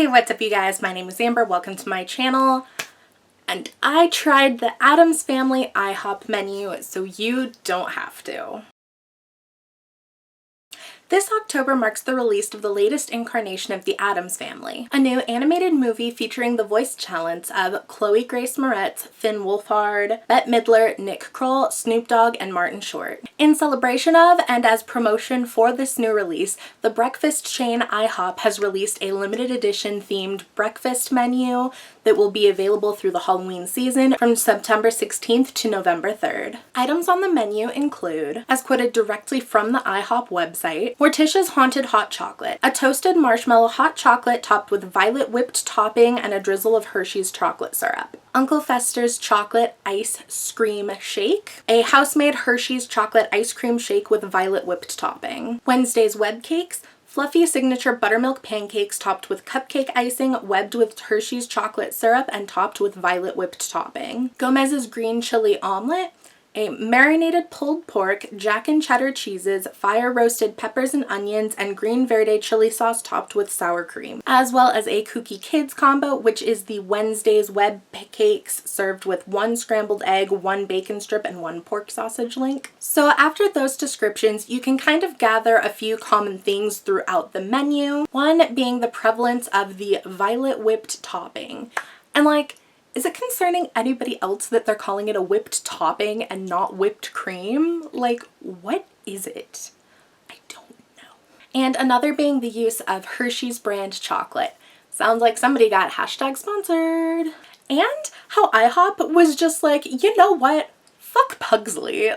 Hey, what's up you guys? My name is Amber. Welcome to my channel. And I tried the Addams Family iHop menu, so you don't have to. This October marks the release of the latest incarnation of the Addams Family, a new animated movie featuring the voice talents of Chloe Grace Moretz, Finn Wolfhard, Bette Midler, Nick Kroll, Snoop Dogg, and Martin Short. In celebration of and as promotion for this new release, the breakfast chain iHop has released a limited edition themed breakfast menu that will be available through the Halloween season from September 16th to November 3rd. Items on the menu include, as quoted directly from the iHop website, Morticia's Haunted Hot Chocolate, a toasted marshmallow hot chocolate topped with violet whipped topping and a drizzle of Hershey's chocolate syrup. Uncle Fester's Chocolate Ice Cream Shake, a house-made Hershey's chocolate ice cream shake with violet whipped topping. Wednesday's Web Cakes, fluffy signature buttermilk pancakes topped with cupcake icing, webbed with Hershey's chocolate syrup, and topped with violet whipped topping. Gomez's Green Chili Omelet, a marinated pulled pork, jack and cheddar cheeses, fire roasted peppers and onions, and green verde chili sauce topped with sour cream. As well as a Kooky Kids combo, which is the Wednesday's Web Cakes served with 1 scrambled egg, 1 bacon strip, and 1 pork sausage link. So after those descriptions, you can kind of gather a few common things throughout the menu. One being the prevalence of the violet whipped topping. And is it concerning anybody else that they're calling it a whipped topping and not whipped cream? What is it? I don't know. And another being the use of Hershey's brand chocolate. Sounds like somebody got #sponsored. And how iHop was just like, you know what? Fuck Pugsley.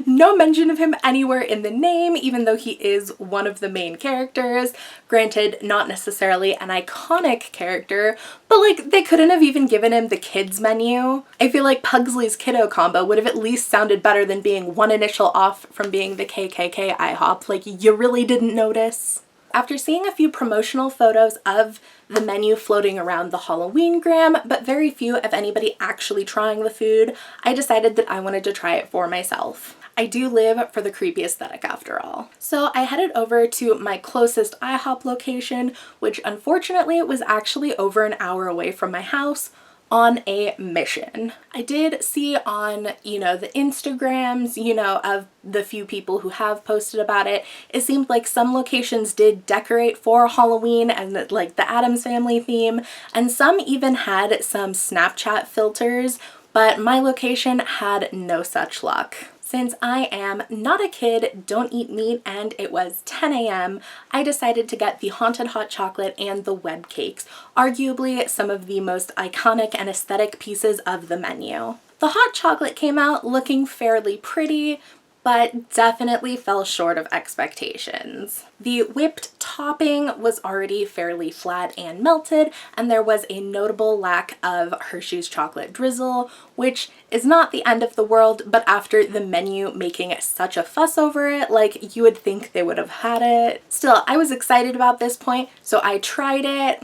No mention of him anywhere in the name, even though he is one of the main characters. Granted, not necessarily an iconic character, but they couldn't have even given him the kids menu. I feel like Pugsley's kiddo combo would have at least sounded better than being one initial off from being the KKK iHop. You really didn't notice? After seeing a few promotional photos of the menu floating around the Halloween-gram, but very few of anybody actually trying the food, I decided that I wanted to try it for myself. I do live for the creepy aesthetic after all. So I headed over to my closest iHop location, which unfortunately was actually over an hour away from my house, on a mission. I did see on, the Instagrams, of the few people who have posted about it, it seemed like some locations did decorate for Halloween and the Addams Family theme, and some even had some Snapchat filters, but my location had no such luck. Since I am not a kid, don't eat meat, and it was 10 a.m., I decided to get the Haunted Hot Chocolate and the Web Cakes, arguably some of the most iconic and aesthetic pieces of the menu. The hot chocolate came out looking fairly pretty, but definitely fell short of expectations. The whipped topping was already fairly flat and melted, and there was a notable lack of Hershey's chocolate drizzle, which is not the end of the world, but after the menu making such a fuss over it, you would think they would have had it. Still, I was excited about this point, so I tried it,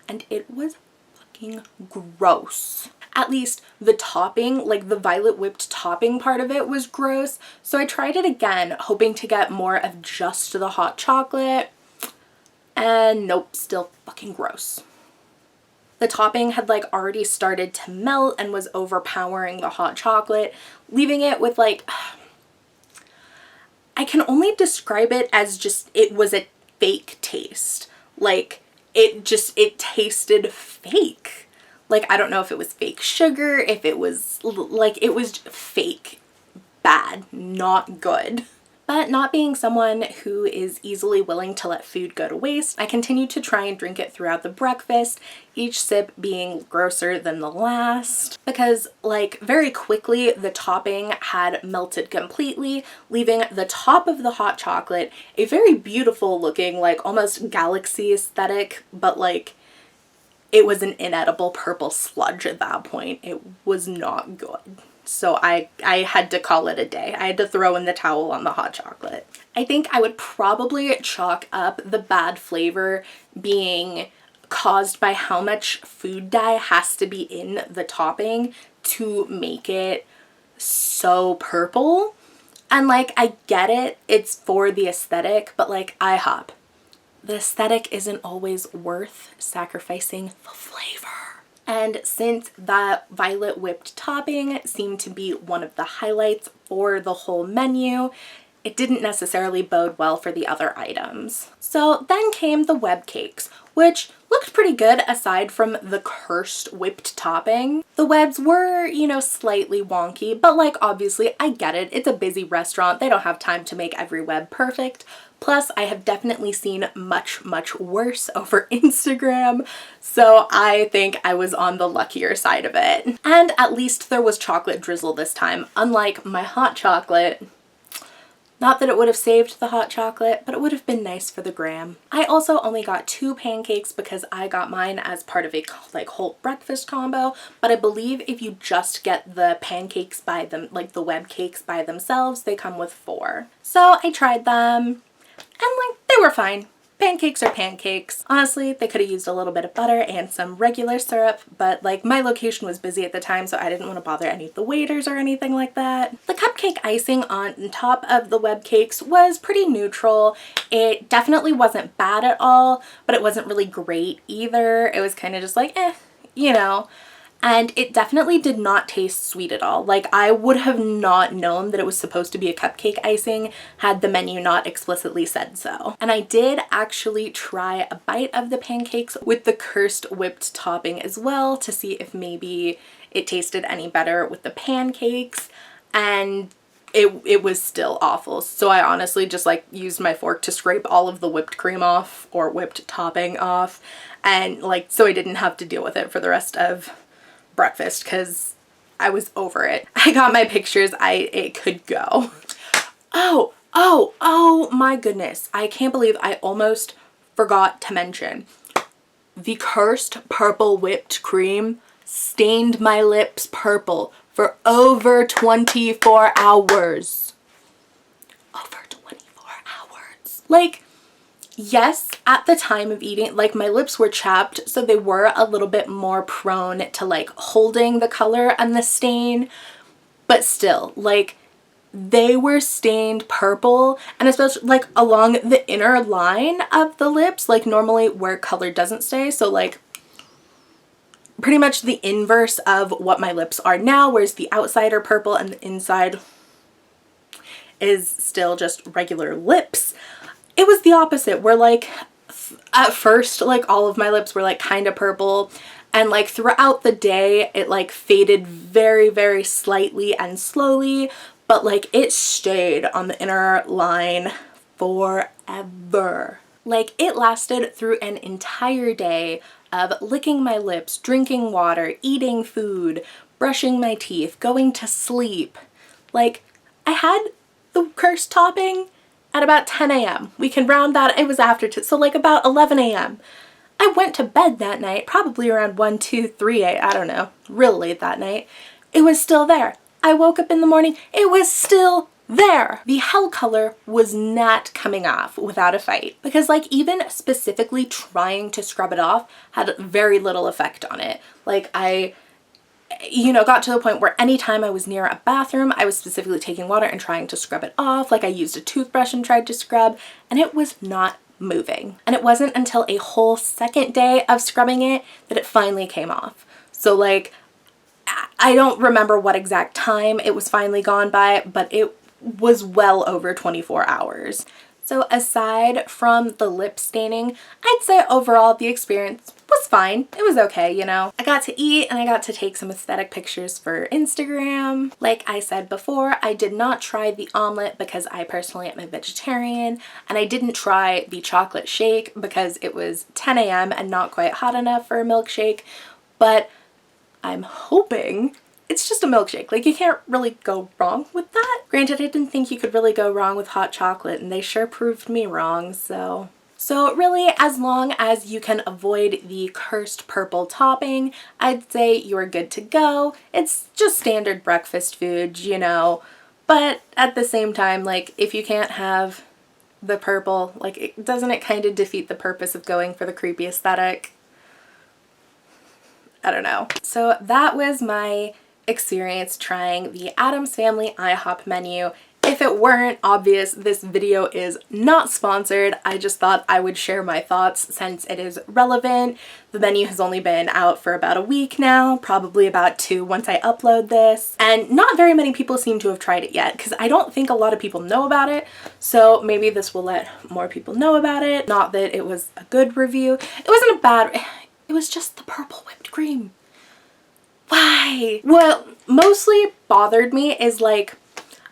and it was fucking gross. At least the topping, the violet whipped topping part of it was gross. So I tried it again, hoping to get more of just the hot chocolate. And nope, still fucking gross. The topping had already started to melt and was overpowering the hot chocolate, leaving it with I can only describe it as just, it was a fake taste. It tasted fake. I don't know if it was fake sugar, if it was, it was fake. Bad. Not good. But not being someone who is easily willing to let food go to waste, I continued to try and drink it throughout the breakfast, each sip being grosser than the last. Because, very quickly, the topping had melted completely, leaving the top of the hot chocolate a very beautiful looking, almost galaxy aesthetic, but it was an inedible purple sludge at that point. It was not good. So I had to call it a day. I had to throw in the towel on the hot chocolate. I think I would probably chalk up the bad flavor being caused by how much food dye has to be in the topping to make it so purple. And I get it, it's for the aesthetic, but IHop, the aesthetic isn't always worth sacrificing the flavor. And since that violet whipped topping seemed to be one of the highlights for the whole menu, it didn't necessarily bode well for the other items. So then came the web cakes, which looked pretty good aside from the cursed whipped topping. The webs were, you know, slightly wonky, but like obviously I get it. It's a busy restaurant. They don't have time to make every web perfect. Plus, I have definitely seen much, much worse over Instagram, so I think I was on the luckier side of it. And at least there was chocolate drizzle this time, unlike my hot chocolate. Not that it would have saved the hot chocolate, but it would have been nice for the gram. I also only got 2 pancakes because I got mine as part of a like whole breakfast combo, but I believe if you just get the pancakes by them, like the web cakes by themselves, they come with 4. So I tried them and like they were fine. Pancakes are pancakes. Honestly, they could have used a little bit of butter and some regular syrup, but like my location was busy at the time, so I didn't want to bother any of the waiters or anything like that. The cupcake icing on top of the web cakes was pretty neutral. It definitely wasn't bad at all, but it wasn't really great either. It was kind of just like, you know. And it definitely did not taste sweet at all. Like I would have not known that it was supposed to be a cupcake icing had the menu not explicitly said so. And I did actually try a bite of the pancakes with the cursed whipped topping as well to see if maybe it tasted any better with the pancakes, and it was still awful. So I honestly just like used my fork to scrape all of the whipped cream off or whipped topping off, and like so I didn't have to deal with it for the rest of breakfast because I was over it. I got my pictures. It could go. Oh my goodness. I can't believe I almost forgot to mention. The cursed purple whipped cream stained my lips purple for over 24 hours. Over 24 hours. Like, yes, at the time of eating, like my lips were chapped, so they were a little bit more prone to like holding the color and the stain, but still, like they were stained purple, and especially like along the inner line of the lips, like normally where color doesn't stay, so like pretty much the inverse of what my lips are now, whereas the outside are purple and the inside is still just regular lips. It was the opposite, where like at first like all of my lips were like kind of purple, and like throughout the day it like faded very, very slightly and slowly, but like it stayed on the inner line forever. Like it lasted through an entire day of licking my lips, drinking water, eating food, brushing my teeth, going to sleep. Like I had the cursed topping at about 10 a.m. We can round that. It was after, so like about 11 a.m. I went to bed that night, probably around 1, 2, 3 I don't know, real late that night. It was still there. I woke up in the morning, it was still there. The hell color was not coming off without a fight, because like even specifically trying to scrub it off had very little effect on it. Like I, you know, got to the point where anytime I was near a bathroom, I was specifically taking water and trying to scrub it off. Like I used a toothbrush and tried to scrub, and it was not moving. And it wasn't until a whole second day of scrubbing it that it finally came off. So like, I don't remember what exact time it was finally gone by, but it was well over 24 hours. So aside from the lip staining, I'd say overall the experience was fine. It was okay, you know. I got to eat and I got to take some aesthetic pictures for Instagram. Like I said before, I did not try the omelet because I personally am a vegetarian, and I didn't try the chocolate shake because it was 10 a.m. and not quite hot enough for a milkshake, but I'm hoping it's just a milkshake. Like you can't really go wrong with that. Granted, I didn't think you could really go wrong with hot chocolate, and they sure proved me wrong, so really, as long as you can avoid the cursed purple topping, I'd say you're good to go. It's just standard breakfast food, you know, but at the same time, like if you can't have the purple, like doesn't it kind of defeat the purpose of going for the creepy aesthetic? I don't know. So that was my experience trying the Addams Family iHop menu If it weren't obvious, this video is not sponsored. I just thought I would share my thoughts since it is relevant. The menu has only been out for about a week now, probably about 2 once I upload this. And not very many people seem to have tried it yet because I don't think a lot of people know about it. So maybe this will let more people know about it. Not that it was a good review. It wasn't a bad, it was just the purple whipped cream. Why? What mostly bothered me is like,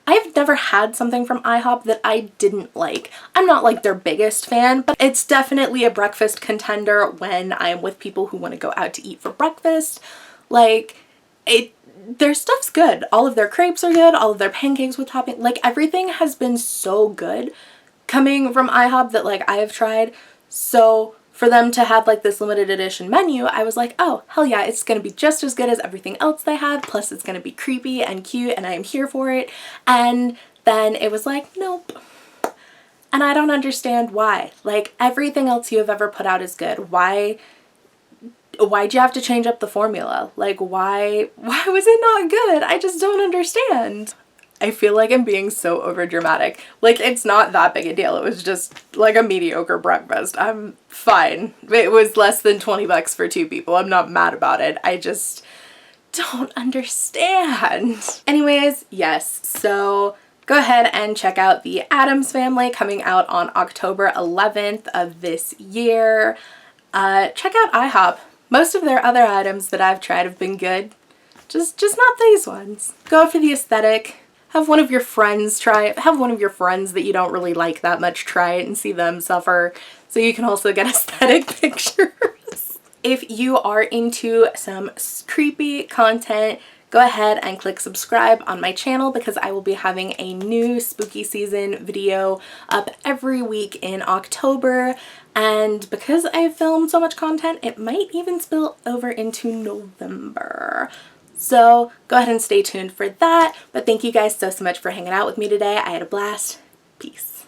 I've never had something from iHop that I didn't like. I'm not like their biggest fan, but it's definitely a breakfast contender when I'm with people who want to go out to eat for breakfast. Like, their stuff's good. All of their crepes are good, all of their pancakes with topping, like everything has been so good coming from iHop that like I have tried. So for them to have like this limited edition menu, I was like, oh, hell yeah, it's gonna be just as good as everything else they had, plus it's gonna be creepy and cute and I am here for it. And then it was like, nope. And I don't understand why. Like, everything else you have ever put out is good. Why'd you have to change up the formula? Like, why was it not good? I just don't understand. I feel like I'm being so over dramatic. Like, it's not that big a deal. It was just like a mediocre breakfast. I'm fine. It was less than 20 bucks for 2 people. I'm not mad about it. I just don't understand. Anyways, yes, so go ahead and check out the Addams Family coming out on October 11th of this year. Check out iHop. Most of their other items that I've tried have been good. Just not these ones. Go for the aesthetic. Have one of your friends try it. Have one of your friends that you don't really like that much try it and see them suffer so you can also get aesthetic pictures. If you are into some creepy content, go ahead and click subscribe on my channel because I will be having a new spooky season video up every week in October. And because I filmed so much content, it might even spill over into November. So go ahead and stay tuned for that. But thank you guys so much for hanging out with me today. I had a blast. Peace.